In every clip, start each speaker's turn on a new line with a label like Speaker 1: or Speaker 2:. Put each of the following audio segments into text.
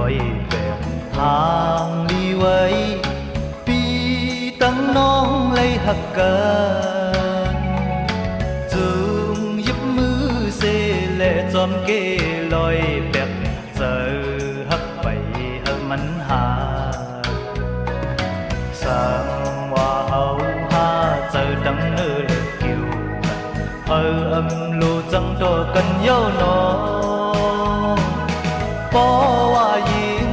Speaker 1: อยแบบทางลีไว้ปีตั้งน้องเลยหักกันจึงยิบมือเสและจอมเกลอยแบบเจอหักไปมันหาสังว่าเฮาหาเจอดังเนื้อเกี่ยวâm lù chẳng đổ cần nhau nó bỏ hoa yên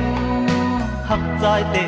Speaker 1: hắc dài tệ